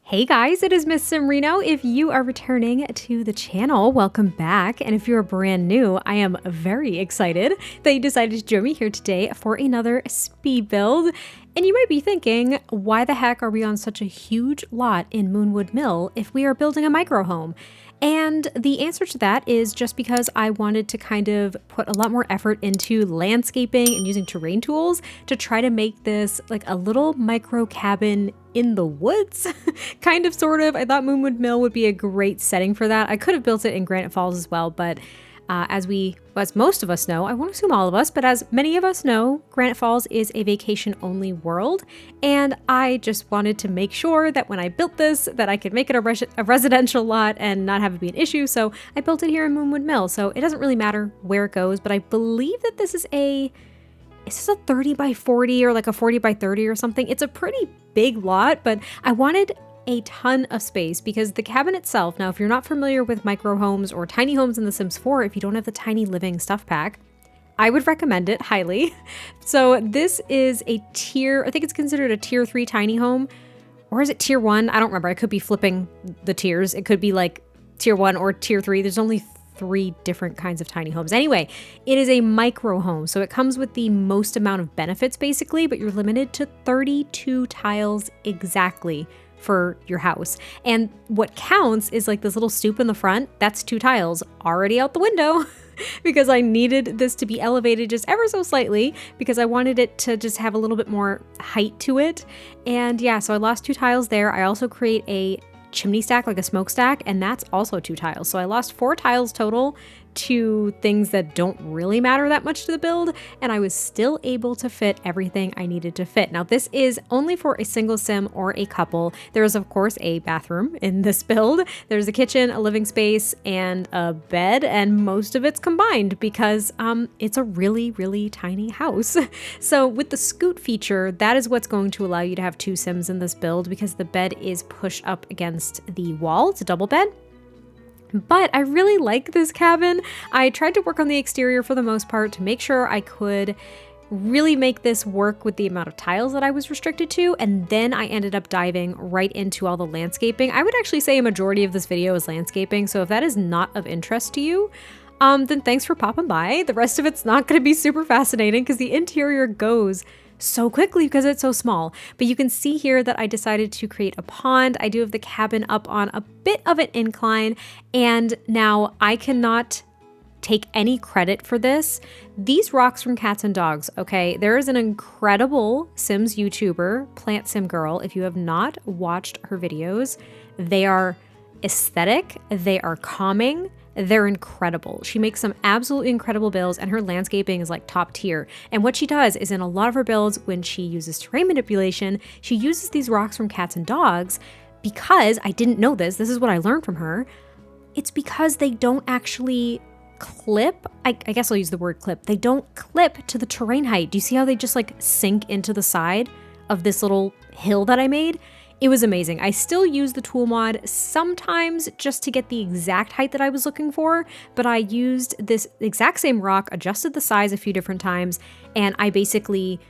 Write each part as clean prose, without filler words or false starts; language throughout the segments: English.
Hey guys, it is MissSimReno. If you are returning to the channel, welcome back. And if you're brand new, I am very excited that you decided to join me here today for another speed build. And you might be thinking, why the heck are we on such a huge lot in Moonwood Mill if we are building a micro home? And the answer to that is just because I wanted to kind of put a lot more effort into landscaping and using terrain tools to try to make this like a little micro cabin in the woods, kind of, sort of. I thought Moonwood Mill would be a great setting for that. I could have built it in Granite Falls as well, but as most of us know, I won't assume all of us, but as many of us know, Granite Falls is a vacation-only world, and I just wanted to make sure that when I built this, that I could make it a residential lot and not have it be an issue, so I built it here in Moonwood Mill, so it doesn't really matter where it goes, but I believe that this is a 30 by 40 or like a 40 by 30 or something. It's a pretty big lot, but I wanted a ton of space because the cabin itself, now if you're not familiar with micro homes or tiny homes in The Sims 4, if you don't have the tiny living stuff pack, I would recommend it highly. So this is a tier, I think it's considered a tier 3 tiny home, or is it tier 1? I don't remember. I could be flipping the tiers. It could be like tier 1 or tier 3. There's only 3 different kinds of tiny homes. Anyway, it is a micro home, so it comes with the most amount of benefits basically, but you're limited to 32 tiles exactly for your house. And what counts is like this little stoop in the front. That's 2 tiles already out the window because I needed this to be elevated just ever so slightly because I wanted it to just have a little bit more height to it. And yeah, so I lost 2 tiles there. I also create a chimney stack, like a smokestack, and that's also 2 tiles. So I lost 4 tiles total to things that don't really matter that much to the build, and I was still able to fit everything I needed to fit. Now this is only for a single sim or a couple. There is of course a bathroom in this build. There's a kitchen, a living space, and a bed, and most of it's combined because it's a really, really tiny house. So with the scoot feature, that is what's going to allow you to have 2 sims in this build because the bed is pushed up against the wall. It's a double bed. But I really like this cabin. I tried to work on the exterior for the most part to make sure I could really make this work with the amount of tiles that I was restricted to, and then I ended up diving right into all the landscaping. I would actually say a majority of this video is landscaping, so if that is not of interest to you, then thanks for popping by. The rest of it's not going to be super fascinating because the interior goes so quickly because it's so small. But you can see here that I decided to create a pond. I do have the cabin up on a bit of an incline, and now I cannot take any credit for this. These rocks from Cats and Dogs, okay? There is an incredible Sims YouTuber, Plant Sim Girl. If you have not watched her videos, they are aesthetic, they are calming, they're incredible. She makes some absolutely incredible builds, and her landscaping is like top tier. And what she does is in a lot of her builds, when she uses terrain manipulation, she uses these rocks from Cats and Dogs because I didn't know this. This is what I learned from her. It's because they don't actually clip. I guess I'll use the word clip. They don't clip to the terrain height. Do you see how they just like sink into the side of this little hill that I made? It was amazing. I still use the tool mod sometimes just to get the exact height that I was looking for, but I used this exact same rock, adjusted the size a few different times, and I basically,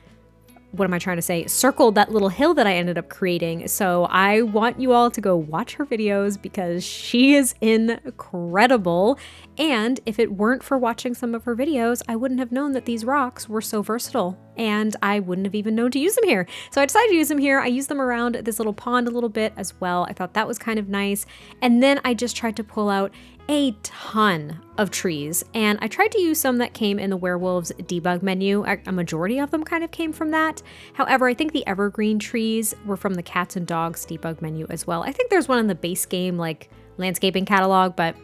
what am I trying to say, circled that little hill that I ended up creating. So I want you all to go watch her videos because she is incredible. And if it weren't for watching some of her videos, I wouldn't have known that these rocks were so versatile, and I wouldn't have even known to use them here. So I decided to use them here. I used them around this little pond a little bit as well. I thought that was kind of nice. And then I just tried to pull out a ton of trees, and I tried to use some that came in the werewolves debug menu. A majority of them kind of came from that. However, I think the evergreen trees were from the Cats and Dogs debug menu as well. I think there's one in the base game like landscaping catalog, but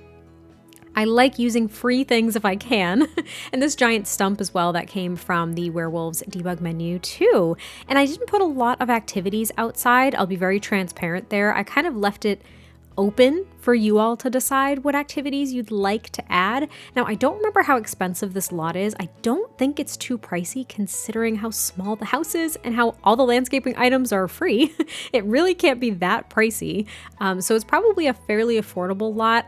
I like using free things if I can. And this giant stump as well, that came from the werewolves debug menu too. And I didn't put a lot of activities outside. I'll be very transparent there. I kind of left it open for you all to decide what activities you'd like to add. Now, I don't remember how expensive this lot is. I don't think it's too pricey considering how small the house is and how all the landscaping items are free. It really can't be that pricey. So it's probably a fairly affordable lot.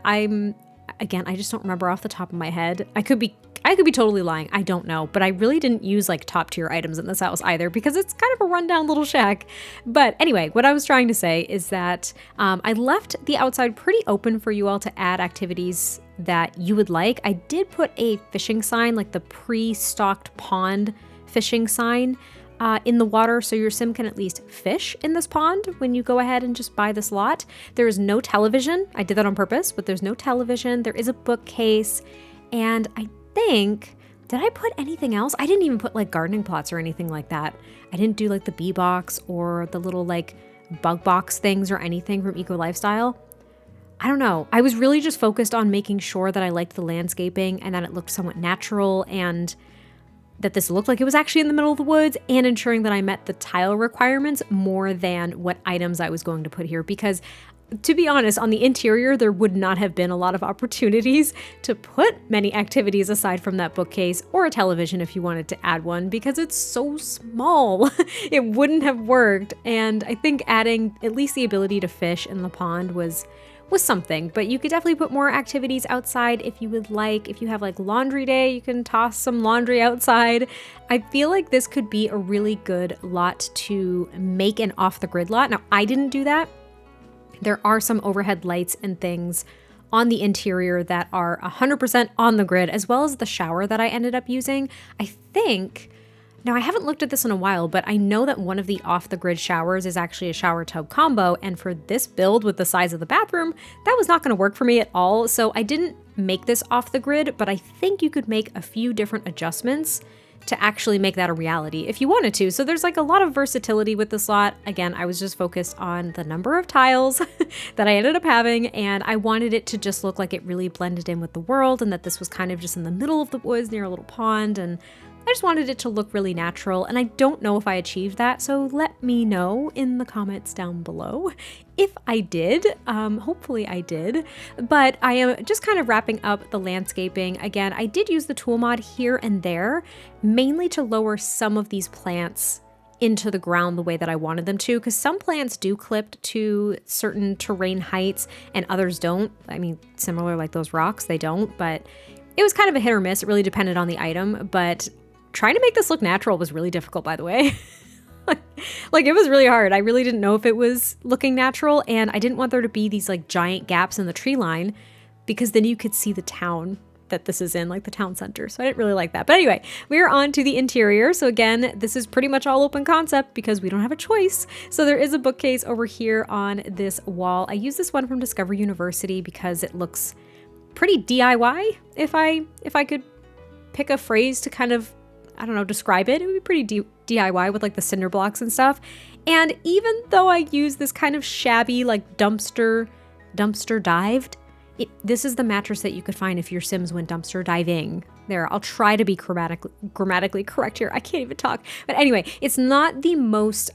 Again, I just don't remember off the top of my head. I could be I could be totally lying. I don't know. But I really didn't use like top tier items in this house either because it's kind of a rundown little shack. But anyway, what I was trying to say is that I left the outside pretty open for you all to add activities that you would like. I did put a fishing sign, like the pre-stocked pond fishing sign, in the water so your sim can at least fish in this pond when you go ahead and just buy this lot. There is no television. I did that on purpose, but there's no television. There is a bookcase, and I think, did I put anything else? I didn't even put like gardening plots or anything like that. I didn't do like the bee box or the little like bug box things or anything from Eco Lifestyle. I don't know. I was really just focused on making sure that I liked the landscaping and that it looked somewhat natural and that this looked like it was actually in the middle of the woods, and ensuring that I met the tile requirements more than what items I was going to put here. Because to be honest, on the interior, there would not have been a lot of opportunities to put many activities aside from that bookcase or a television if you wanted to add one, because it's so small. It wouldn't have worked. And I think adding at least the ability to fish in the pond was something, but you could definitely put more activities outside if you would like. If you have like laundry day, you can toss some laundry outside. I feel like this could be a really good lot to make an off the grid lot. Now, I didn't do that. There are some overhead lights and things on the interior that are 100% on the grid, as well as the shower that I ended up using. I think, now I haven't looked at this in a while, but I know that one of the off-the-grid showers is actually a shower tub combo, and for this build with the size of the bathroom, that was not going to work for me at all, so I didn't make this off the grid, but I think you could make a few different adjustments to actually make that a reality if you wanted to. So there's like a lot of versatility with this lot. Again, I was just focused on the number of tiles that I ended up having, and I wanted it to just look like it really blended in with the world and that this was kind of just in the middle of the woods near a little pond, and I just wanted it to look really natural, and I don't know if I achieved that, so let me know in the comments down below if I did. Hopefully I did, but I am just kind of wrapping up the landscaping. Again, I did use the tool mod here and there, mainly to lower some of these plants into the ground the way that I wanted them to, because some plants do clip to certain terrain heights and others don't. I mean, similar like those rocks, they don't, but it was kind of a hit or miss. It really depended on the item, but trying to make this look natural was really difficult, by the way. Like it was really hard. I really didn't know if it was looking natural, and I didn't want there to be these like giant gaps in the tree line, because then you could see the town that this is in, like the town center. So I didn't really like that. But anyway, we are on to the interior. So again, this is pretty much all open concept because we don't have a choice. So there is a bookcase over here on this wall. I use this one from Discovery University because it looks pretty DIY. If I could pick a phrase to kind of, I don't know, describe it, it would be pretty DIY with like the cinder blocks and stuff. And even though I use this kind of shabby, like dumpster dived, this is the mattress that you could find if your Sims went dumpster diving. There, I'll try to be grammatically correct here. I can't even talk. But anyway, it's not the most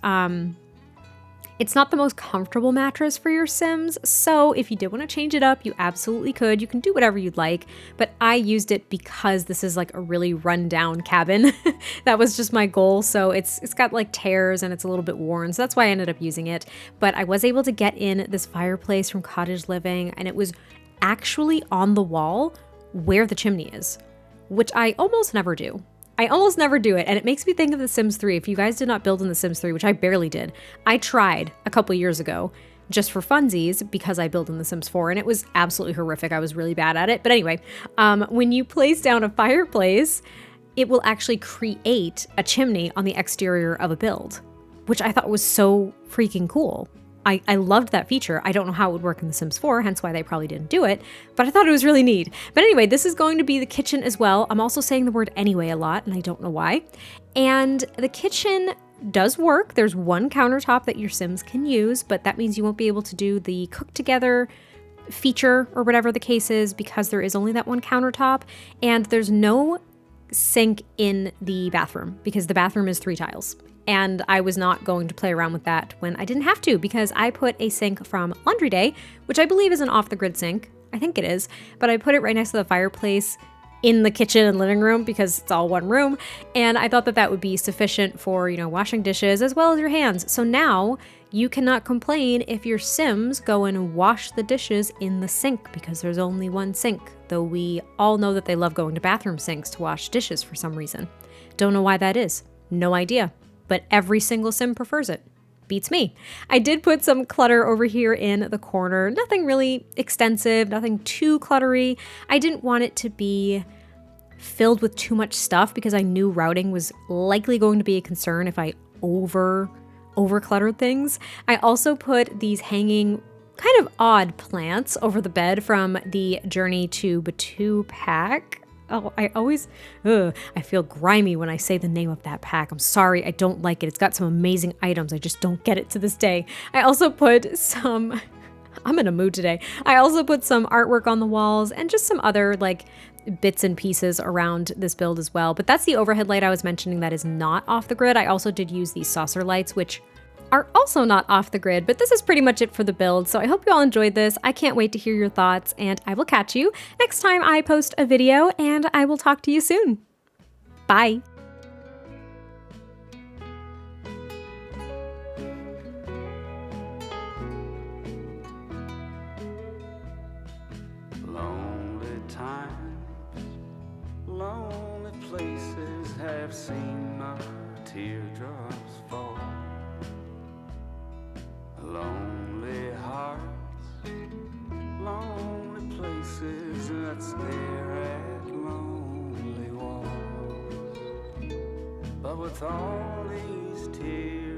comfortable mattress for your Sims. So if you did want to change it up, you absolutely could. You can do whatever you'd like. But I used it because this is like a really rundown cabin. That was just my goal. So it's got like tears and it's a little bit worn. So that's why I ended up using it. But I was able to get in this fireplace from Cottage Living, and it was actually on the wall where the chimney is, which I almost never do. I almost never do it, and it makes me think of The Sims 3. If you guys did not build in The Sims 3, which I barely did, I tried a couple years ago just for funsies because I built in The Sims 4, and it was absolutely horrific. I was really bad at it. But anyway, when you place down a fireplace, it will actually create a chimney on the exterior of a build, which I thought was so freaking cool. I loved that feature. I don't know how it would work in The Sims 4, hence why they probably didn't do it, but I thought it was really neat. But anyway, this is going to be the kitchen as well. I'm also saying the word anyway a lot, and I don't know why. And the kitchen does work. There's one countertop that your Sims can use, but that means you won't be able to do the cook together feature or whatever the case is, because there is only that one countertop, and there's no sink in the bathroom because the bathroom is 3 tiles. And I was not going to play around with that when I didn't have to, because I put a sink from Laundry Day, which I believe is an off-the-grid sink. I think it is, but I put it right next to the fireplace in the kitchen and living room because it's all one room. And I thought that that would be sufficient for, washing dishes as well as your hands. So now you cannot complain if your Sims go and wash the dishes in the sink because there's only one sink, though we all know that they love going to bathroom sinks to wash dishes for some reason. Don't know why that is. No idea. But every single Sim prefers it. Beats me. I did put some clutter over here in the corner. Nothing really extensive, nothing too cluttery. I didn't want it to be filled with too much stuff because I knew routing was likely going to be a concern if I over cluttered things. I also put these hanging kind of odd plants over the bed from the Journey to Batu pack. Oh, I feel grimy when I say the name of that pack. I'm sorry, I don't like it. It's got some amazing items. I just don't get it to this day. I also put some, I'm in a mood today. I also put some artwork on the walls and just some other like bits and pieces around this build as well. But that's the overhead light I was mentioning that is not off the grid. I also did use these saucer lights, which are also not off the grid, but this is pretty much it for the build. So I hope you all enjoyed this. I can't wait to hear your thoughts, and I will catch you next time I post a video, and I will talk to you soon. Bye. Lonely times, lonely places have seen my teardrops fall. Lonely hearts, lonely places that stare at lonely walls. But with all these tears